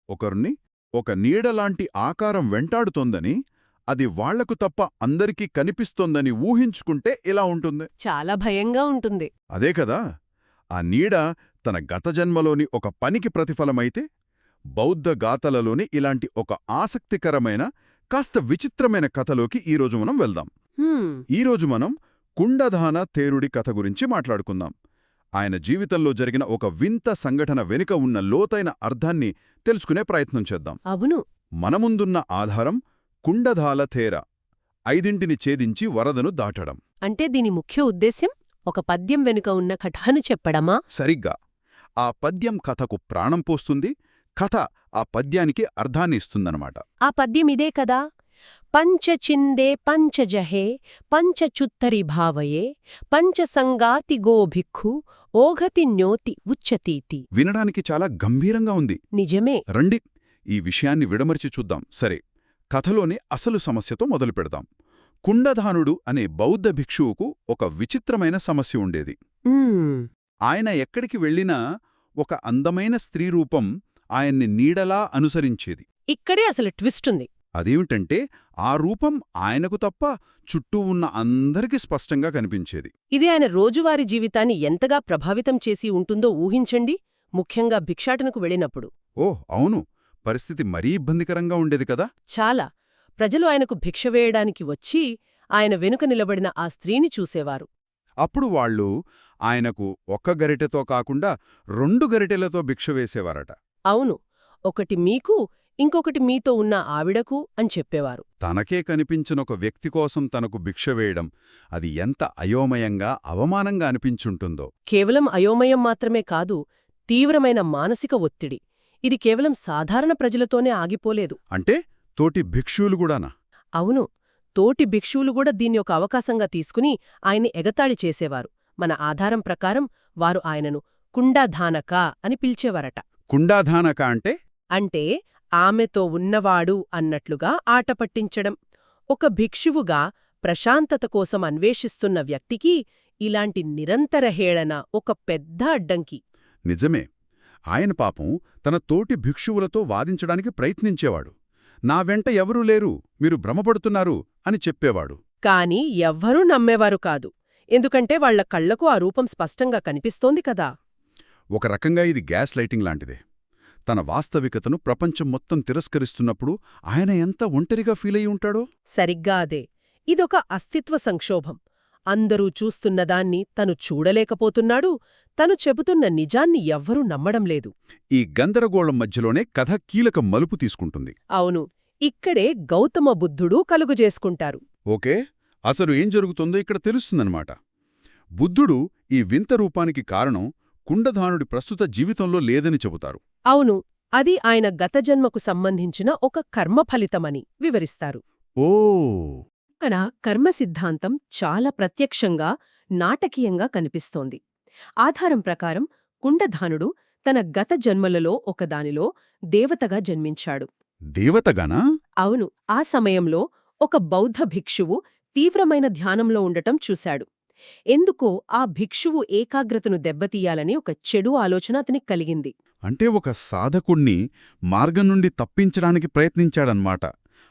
ఒకరిని ఒక నీడలాంటి ఆకారం వెంటాడుతోందని, అది వాళ్లకు తప్ప అందరికీ కనిపిస్తోందని ఊహించుకుంటే ఎలా ఉంటుంది? చాలా భయంగా ఉంటుంది. అదే కదా! ఆ నీడ తన గత జన్మలోని ఒక పనికి ప్రతిఫలమైతే, బౌద్ధ గాథలలోని ఇలాంటి ఒక ఆసక్తికరమైన, కాస్త విచిత్రమైన కథలోకి ఈరోజు మనం వెళ్దాం. ఈరోజు మనం కుండధాన తేరుడి కథ గురించి మాట్లాడుకుందాం. ఆయన జీవితంలో జరిగిన ఒక వింత సంఘటన వెనుక ఉన్న లోతైన అర్థాన్ని తెలుసుకునే ప్రయత్నం చేద్దాం. అవును. మన ముందున్న ఆధారం కుండధాల తేర, 5ని ఛేదించి వరదను దాటడం. అంటే దీని ముఖ్య ఉద్దేశ్యం ఒక పద్యం వెనుక ఉన్న కథను చెప్పడమా? సరిగ్గా. ఆ పద్యం కథకు ప్రాణం పోస్తుంది, కథ ఆ పద్యానికి అర్థాన్ని ఇస్తుందన్నమాట. ఆ పద్యం ఇదే కదా. పంచచిందే పంచజహే పంచచుత్తరి భావయే పంచసంగాతి గోభిక్షు ఓఘతిన్యోతి ఉచ్చతీతి. వినడానికి చాలా గంభీరంగా ఉంది. నిజమే. రండి ఈ విషయాన్ని విడమర్చి చూద్దాం. సరే, కథలోని అసలు సమస్యతో మొదలుపెడదాం. కుండధానుడు అనే బౌద్ధ భిక్షువుకు ఒక విచిత్రమైన సమస్య ఉండేది. ఆయన ఎక్కడికి వెళ్ళినా ఒక అందమైన స్త్రీ రూపం ఆయన్ని నీడలా అనుసరించేది. ఇక్కడే అసలు ట్విస్టుంది. అదేమిటంటే ఆ రూపం ఆయనకు తప్ప చుట్టూ ఉన్న అందరికీ స్పష్టంగా కనిపించేది. ఇది ఆయన రోజువారీ జీవితాన్ని ఎంతగా ప్రభావితం చేసి ఉంటుందో ఊహించండి, ముఖ్యంగా భిక్షాటనకు వెళ్ళినప్పుడు. ఓహ్ అవును, పరిస్థితి మరీ ఇబ్బందికరంగా ఉండేది కదా. చాలా. ప్రజలు ఆయనకు భిక్ష వేయడానికి వచ్చి ఆయన వెనుక నిలబడిన ఆ స్త్రీని చూసేవారు. అప్పుడు వాళ్ళు ఆయనకు ఒక్క గరిటెతో కాకుండా 2 గరిటెలతో భిక్ష వేసేవారట. అవును, ఒకటి మీకు, ఇంకొకటి మీతో ఉన్న ఆవిడకు అని చెప్పేవారు. తనకే కనిపించినొక వ్యక్తి కోసం తనకు భిక్ష వేయడం, అది ఎంత అయోమయంగా, అవమానంగా అనిపించుంటుందో. కేవలం అయోమయం మాత్రమే కాదు, తీవ్రమైన మానసిక ఒత్తిడి. ఇది కేవలం సాధారణ ప్రజలతోనే ఆగిపోలేదు. అంటే తోటి భిక్షువులు కూడానా? అవును, తోటి భిక్షువులు కూడా దీన్ని ఒక అవకాశంగా తీసుకుని ఆయన్ని ఎగతాళి చేసేవారు. మన ఆధారం ప్రకారం వారు ఆయనను కుండధానక అని పిలిచేవారట. కుండధానక అంటే? అంటే ఆమెతో ఉన్నవాడు అన్నట్లుగా ఆట పట్టించడం. ఒక భిక్షువుగా ప్రశాంతత కోసం అన్వేషిస్తున్న వ్యక్తికి ఇలాంటి నిరంతర హేళన ఒక పెద్ద అడ్డంకి. నిజమే. ఆయన పాపం తన తోటి భిక్షువులతో వాదించడానికి ప్రయత్నించేవాడు. నా వెంట ఎవరూ లేరు, మీరు భ్రమపడుతున్నారు అని చెప్పేవాడు. కాని ఎవ్వరూ నమ్మేవారు కాదు. ఎందుకంటే వాళ్ల కళ్లకు ఆ రూపం స్పష్టంగా కనిపిస్తోంది కదా. ఒక రకంగా ఇది గ్యాస్ లైటింగ్ లాంటిదే. తన వాస్తవికతను ప్రపంచం మొత్తం తిరస్కరిస్తున్నప్పుడు ఆయన ఎంత ఒంటరిగా ఫీలయ్యి ఉంటాడో. సరిగ్గా అదే. ఇదొక అస్తిత్వ సంక్షోభం. అందరూ చూస్తున్నదాన్ని తను చూడలేకపోతున్నాడు, తను చెబుతున్న నిజాన్ని ఎవ్వరూ నమ్మడం లేదు. ఈ గందరగోళం మధ్యలోనే కథ కీలక మలుపు తీసుకుంటుంది. అవును, ఇక్కడే గౌతమ బుద్ధుడు కలుగుజేసుకుంటారు. ఓకే, అసలు ఏం జరుగుతుందో ఇక్కడ తెలుస్తుందన్నమాట. బుద్ధుడు ఈ వింత రూపానికి కారణం కుండధానుడి ప్రస్తుత జీవితంలో లేదని చెబుతారు. అవును, అది ఆయన గత జన్మకు సంబంధించిన ఒక కర్మఫలితమని వివరిస్తారు. ఓ ఇక్కడ కర్మ సిద్ధాంతం చాలా ప్రత్యక్షంగా, నాటకీయంగా కనిపిస్తోంది. ఆధారం ప్రకారం కుండధానుడు తన గత జన్మలలో ఒకదానిలో దేవతగా జన్మించాడు. దేవతగానా? అవును, ఆ సమయంలో ఒక బౌద్ధ భిక్షువు తీవ్రమైన ధ్యానంలో ఉండటం చూశాడు. ఎందుకో ఆ భిక్షువు ఏకాగ్రతను దెబ్బతీయాలని ఒక చెడు ఆలోచన అతనికి కలిగింది. అంటే ఒక సాధకుణ్ణి మార్గం నుండి తప్పించడానికి ప్రయత్నించాడన్మాట.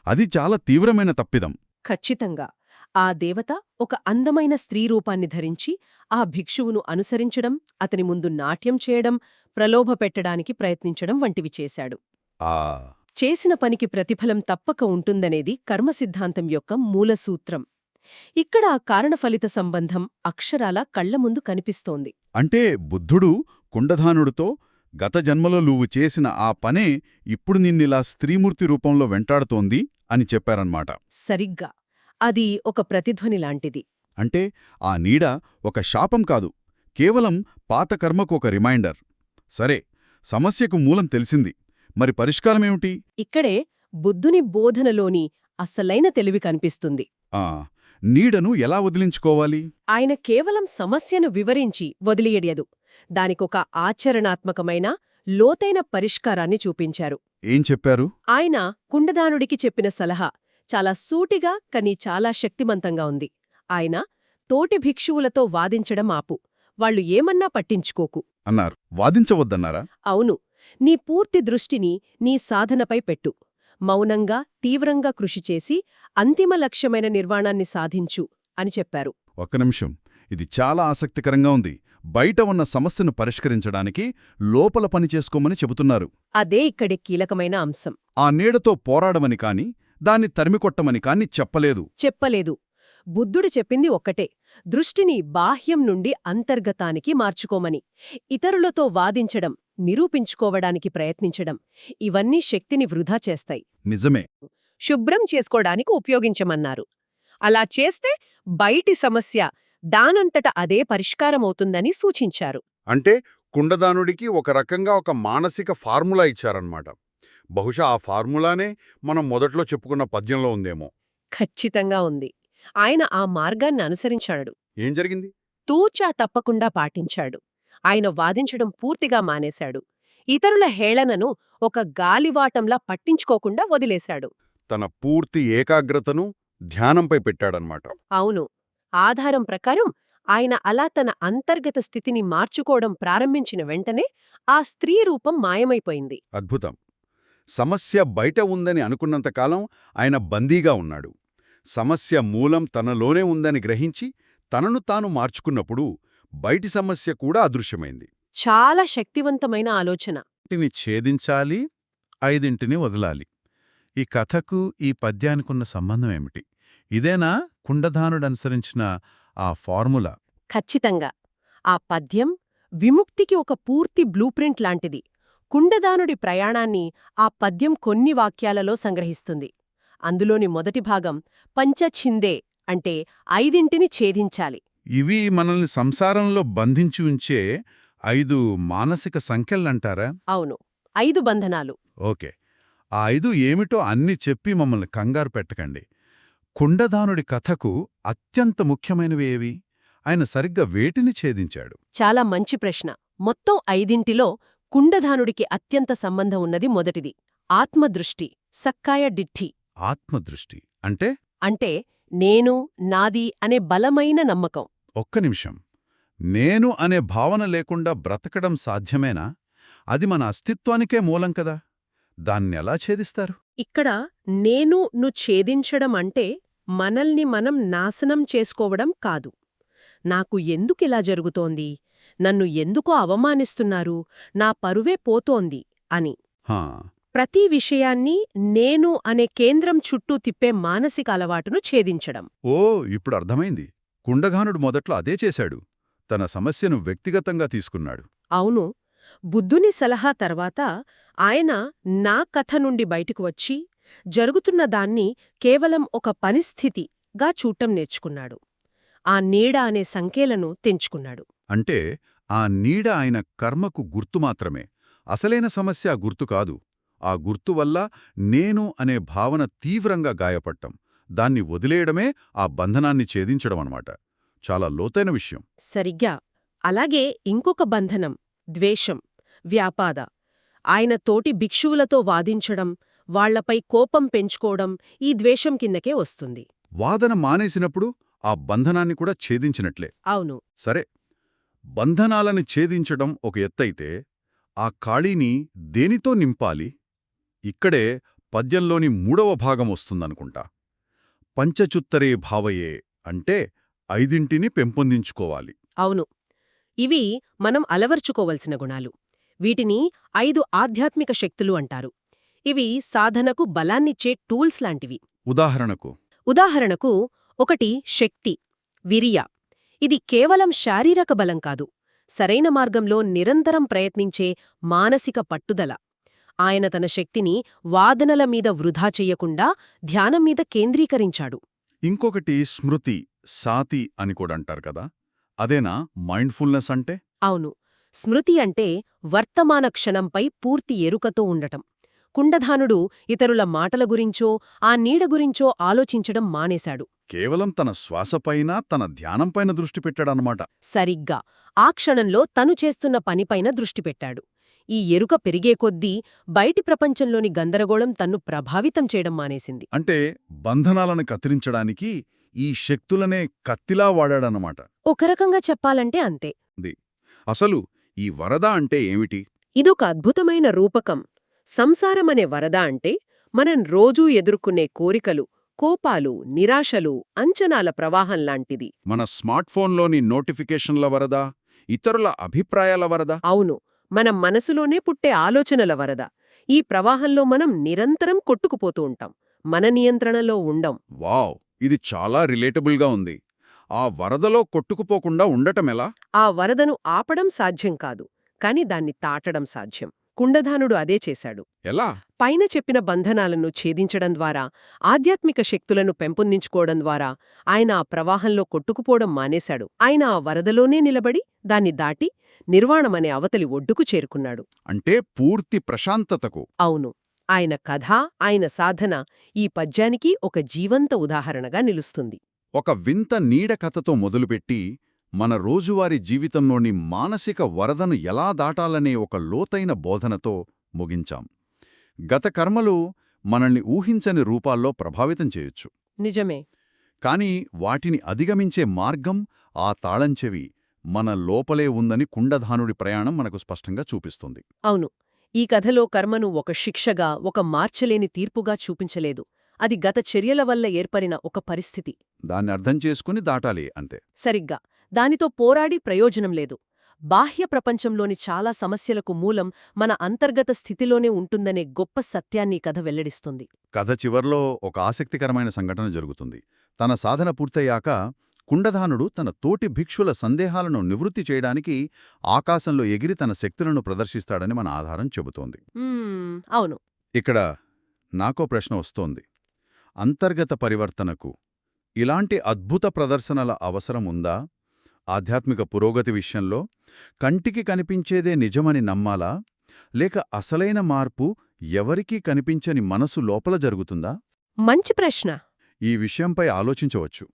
అది చాలా తీవ్రమైన తప్పిదం. ఖచ్చితంగా. ఆ దేవత ఒక అందమైన స్త్రీ రూపాన్ని ధరించి ఆ భిక్షువును అనుసరించడం, అతని ముందు నాట్యం చేయడం, ప్రలోభ పెట్టడానికి ప్రయత్నించడం వంటివి చేశాడు. చేసిన పనికి ప్రతిఫలం తప్పక ఉంటుందనేది కర్మసిద్ధాంతం యొక్క మూలసూత్రం. ఇక్కడ ఆ కారణఫలిత సంబంధం అక్షరాలా కళ్ల ముందు కనిపిస్తోంది. అంటే బుద్ధుడు కుండధానుడితో గత జన్మలో నువ్వు చేసిన ఆ పనే ఇప్పుడు నిన్నిలా స్త్రీమూర్తి రూపంలో వెంటాడుతోంది అని చెప్పారన్మాట. సరిగ్గా. అది ఒక ప్రతిధ్వనిలాంటిది. అంటే ఆ నీడ ఒక శాపం కాదు, కేవలం పాత కర్మకు ఒక రిమైండర్. సరే, సమస్యకు మూలం తెలిసింది. మరి పరిష్కారమేమిటి? ఇక్కడే బుద్ధుని బోధనలోని అసలైన తెలివి కనిపిస్తుంది. నీడను ఎలా వదిలించుకోవాలి? ఆయన కేవలం సమస్యను వివరించి వదిలియడియదు, దానికొక ఆచరణాత్మకమైన, లోతైన పరిష్కారాన్ని చూపించారు. ఏం చెప్పారు? ఆయన కుండదానుడికి చెప్పిన సలహా చాలా సూటిగా కానీ చాలా శక్తిమంతంగా ఉంది. ఆయన తోటి భిక్షువులతో వాదించడం ఆపు, వాళ్లు ఏమన్నా పట్టించుకోకు అన్నారు. వాదించవద్దన్నారా? అవును. నీ పూర్తి దృష్టిని నీ సాధనపై పెట్టు. మౌనంగా తీవ్రంగా కృషి చేసి అంతిమ లక్ష్యమైన నిర్వాణాన్ని సాధించు అని చెప్పారు. ఒక్క నిమిషం, ఇది చాలా ఆసక్తికరంగా ఉంది. బయట ఉన్న సమస్యను పరిష్కరించడానికి లోపల పనిచేసుకోమని చెబుతున్నారు. అదే ఇక్కడి కీలకమైన అంశం. ఆ నీడతో పోరాడమని కాని దాన్ని తరిమికొట్టమని కాని చెప్పలేదు. బుద్ధుడు చెప్పింది ఒక్కటే, దృష్టిని బాహ్యం నుండి అంతర్గతానికి మార్చుకోమని. ఇతరులతో వాదించడం, నిరూపించుకోవడానికి ప్రయత్నించడం ఇవన్నీ శక్తిని వృధా చేస్తాయి. నిజమే. శుభ్రం చేసుకోవడానికి ఉపయోగించమన్నారు. అలా చేస్తే బయటి సమస్య దానంతట అదే పరిష్కారమవుతుందని సూచించారు. అంటే కుండదానుడికి ఒక రకంగా ఒక మానసిక ఫార్ములా ఇచ్చారన్నమాట. బహుశా ఆ ఫార్ములానే మనం మొదట్లో చెప్పుకున్న పద్యంలో ఉందేమో. ఖచ్చితంగా ఉంది. ఆయన ఆ మార్గాన్ని అనుసరించాడు. ఏం జరిగింది? తూచా తప్పకుండా పాటించాడు. ఆయన వాదించడం పూర్తిగా మానేశాడు. ఇతరుల హేళనను ఒక గాలివాటంలా పట్టించుకోకుండా వదిలేశాడు. తన పూర్తి ఏకాగ్రతను ధ్యానంపై పెట్టాడన్నమాట. అవును. ఆధారం ప్రకారం ఆయన అలా తన అంతర్గత స్థితిని మార్చుకోవడం ప్రారంభించిన వెంటనే ఆ స్త్రీ రూపం మాయమైపోయింది. అద్భుతం. సమస్య బయట ఉందని అనుకున్నంతకాలం ఆయన బందీగా ఉన్నాడు. సమస్య మూలం తనలోనే ఉందని గ్రహించి తనను తాను మార్చుకున్నప్పుడు బయటి సమస్య కూడా అదృశ్యమైంది. చాలా శక్తివంతమైన ఆలోచన. ఇంటిని ఛేదించాలి, 5 వదలాలి. ఈ కథకు ఈ పద్యానికున్న సంబంధమేమిటి? ఇదేనా కుండదానుడనుసరించిన ఆ ఫార్ములా? ఖచ్చితంగా. ఆ పద్యం విముక్తికి ఒక పూర్తి బ్లూప్రింట్ లాంటిది. కుండదానుడి ప్రయాణాన్ని ఆ పద్యం కొన్ని వాక్యాలలో సంగ్రహిస్తుంది. అందులోని మొదటి భాగం పంచఛిందే అంటే 5 ఛేదించాలి. ఇవి మనల్ని సంసారంలో బంధించి ఉంచే 5 మానసిక సంఖ్యలంటారా? అవును, 5 బంధనాలు. ఓకే. ఆ 5 ఏమిటో అన్ని చెప్పి మమ్మల్ని కంగారు పెట్టకండి. కుండదానుడి కథకు అత్యంత ముఖ్యమైనవి ఏవి? ఆయన సరిగ్గా వేటిని ఛేదించాడు? చాలా మంచి ప్రశ్న. మొత్తం 5లో కుండదానుడికి అత్యంత సంబంధం ఉన్నది మొదటిది ఆత్మదృష్టి, సక్కాయ డిఠ్ఠి. ఆత్మదృష్టి అంటే? అంటే నేను, నాది అనే బలమైన నమ్మకం. ఒక్క నిమిషం. నేను అనే భావన లేకుండా బ్రతకడం సాధ్యమేనా? అది మన అస్తిత్వానికే మూలం కదా. దాన్నెలా ఛేదిస్తారు? ఇక్కడ నేను ఛేదించడం అంటే మనల్ని మనం నాశనం చేసుకోవడం కాదు. నాకు ఎందుకిలా జరుగుతోంది, నన్ను ఎందుకో అవమానిస్తున్నారు, నా పరువే పోతోంది అని. హా, ప్రతి విషయాన్ని నేను అనే కేంద్రం చుట్టూ తిప్పే మానసిక అలవాటును ఛేదించడం. ఓ, ఇప్పుడు అర్థమైంది. కుండదానుడు మొదట్లో అదే చేశాడు. తన సమస్యను వ్యక్తిగతంగా తీసుకున్నాడు. అవును. బుద్ధుని సలహా తర్వాత ఆయన నా కథ నుండి బయటకు వచ్చి జరుగుతున్న దాన్ని కేవలం ఒక పరిస్థితిగా చూడటం నేర్చుకున్నాడు. ఆ నీడ అనే సంఖ్యలను తెంచుకున్నాడు. అంటే ఆ నీడ ఆయన కర్మకు గుర్తు మాత్రమే. అసలైన సమస్య ఆ గుర్తు కాదు. ఆ గుర్తు వల్ల నేను అనే భావన తీవ్రంగా గాయపడటం, దాన్ని వదిలేయడమే ఆ బంధనాన్ని ఛేదించడం అన్నమాట. చాలా లోతైన విషయం. సరిగ్గా. అలాగే ఇంకొక బంధనం ద్వేషం, వ్యాపాద. ఆయన తోటి భిక్షువులతో వాదించడం, వాళ్లపై కోపం పెంచుకోవడం ఈ ద్వేషం కిందకే వస్తుంది. వాదన మానేసినప్పుడు ఆ బంధనాన్ని కూడా ఛేదించినట్లే. అవును. సరే, బంధనాలని ఛేదించడం ఒక ఎత్తైతే ఆ ఖాళీని దేనితో నింపాలి? ఇక్కడే పద్యంలోని 3వ భాగం వస్తుందనుకుంటా. పంచచుత్తరే భావయే అంటే 5 పెంపొందించుకోవాలి. అవును. ఇవి మనం అలవర్చుకోవలసిన గుణాలు. వీటిని 5 ఆధ్యాత్మిక శక్తులు అంటారు. ఇవి సాధనకు బలాన్నిచ్చే టూల్స్ లాంటివి. ఉదాహరణకు 1 శక్తి, విరియ. ఇది కేవలం శారీరక బలం కాదు, సరైన మార్గంలో నిరంతరం ప్రయత్నించే మానసిక పట్టుదల. ఆయన తన శక్తిని వాదనల మీద వృధా చెయ్యకుండా ధ్యానం మీద కేంద్రీకరించాడు. ఇంకొకటి స్మృతి, సాతి అని కూడా అంటారు కదా. అదేనా మైండ్ఫుల్నెస్ అంటే? అవును. స్మృతి అంటే వర్తమాన క్షణంపై పూర్తి ఎరుకతో ఉండటం. కుండదానుడు ఇతరుల మాటల గురించో ఆ నీడ గురించో ఆలోచించడం మానేశాడు. కేవలం తన శ్వాసపైన, తన ధ్యానంపైన దృష్టి పెట్టాడన్నమాట. సరిగ్గా ఆ క్షణంలో తను చేస్తున్న పనిపైన దృష్టి పెట్టాడు. ఈ ఎరుక పెరిగే కొద్దీ బయటి ప్రపంచంలోని గందరగోళం తన్ను ప్రభావితం చేయడం మానేసింది. అంటే బంధనాలను కత్తిరించడానికి ఈ శక్తులనే కత్తిలా వాడాడన్నమాట. ఒక రకంగా చెప్పాలంటే అంతే. అసలు ఈ వరద అంటే ఏమిటి? ఇదొక అద్భుతమైన రూపకం. సంసారమనే వరద అంటే మనం రోజూ ఎదుర్కొనే కోరికలు, కోపాలు, నిరాశలు, అంచనాల ప్రవాహంలాంటిది. మన స్మార్ట్ఫోన్లోని నోటిఫికేషన్ల వరద, ఇతరుల అభిప్రాయాల వరద. అవును, మన మనసులోనే పుట్టే ఆలోచనల వరద. ఈ ప్రవాహంలో మనం నిరంతరం కొట్టుకుపోతూ ఉంటాం. మన నియంత్రణలో ఉండం. వావ్, ఇది చాలా రిలేటబుల్గా ఉంది. ఆ వరదలో కొట్టుకుపోకుండా ఉండటమెలా? ఆ వరదను ఆపడం సాధ్యం కాదు, కాని దాన్ని తాటడం సాధ్యం. కుండధానుడు అదే చేశాడు. ఎలా? పైన చెప్పిన బంధనాలను ఛేదించడం ద్వారా, ఆధ్యాత్మిక శక్తులను పెంపొందించుకోవడం ద్వారా ఆయన ఆ ప్రవాహంలో కొట్టుకుపోవడం మానేశాడు. ఆయన ఆ వరదలోనే నిలబడి, దాన్ని దాటి, నిర్వాణమనే అవతలి ఒడ్డుకు చేరుకున్నాడు. అంటే పూర్తి ప్రశాంతతకు. అవును, ఆయన కథ, ఆయన సాధన ఈ పద్యానికి ఒక జీవంత ఉదాహరణగా నిలుస్తుంది. ఒక వింత నీడ కథతో మొదలుపెట్టి, మన రోజువారీ జీవితంలోని మానసిక వరదను ఎలా దాటాలనే ఒక లోతైన బోధనతో ముగించాం. గత కర్మలు మనల్ని ఊహించని రూపాల్లో ప్రభావితం చేయొచ్చు. నిజమే. కాని వాటిని అధిగమించే మార్గం, ఆ తాళంచెవి మన లోపలే ఉందని కుండధానుడి ప్రయాణం మనకు స్పష్టంగా చూపిస్తుంది. అవును, ఈ కథలో కర్మను ఒక శిక్షగా, ఒక మార్చలేని తీర్పుగా చూపించలేదు. అది గత చర్యల వల్ల ఏర్పడిన ఒక పరిస్థితి. దాన్ని అర్థం చేసుకుని దాటాలి అంతే. సరిగ్గా, దానితో పోరాడి ప్రయోజనం లేదు. బాహ్య ప్రపంచంలోని చాలా సమస్యలకు మూలం మన అంతర్గత స్థితిలోనే ఉంటుందనే గొప్ప సత్యాన్ని ఈ కథ వెల్లడిస్తుంది. కథ చివర్లో ఒక ఆసక్తికరమైన సంఘటన జరుగుతుంది. తన సాధన పూర్తయ్యాక కుండధానుడు తన తోటి భిక్షుల సందేహాలను నివృత్తి చేయడానికి ఆకాశంలో ఎగిరి తన శక్తులను ప్రదర్శిస్తాడని మన ఆధారం చెబుతోంది. అవును. ఇక్కడ నాకో ప్రశ్న వస్తోంది. అంతర్గత పరివర్తనకు ఇలాంటి అద్భుత ప్రదర్శనల అవసరం ఉందా? ఆధ్యాత్మిక పురోగతి విషయంలో కంటికి కనిపించేదే నిజమని నమ్మాలా? లేక అసలైన మార్పు ఎవరికీ కనిపించని మనసు లోపల జరుగుతుందా? మంచి ప్రశ్న. ఈ విషయంపై ఆలోచించవచ్చు.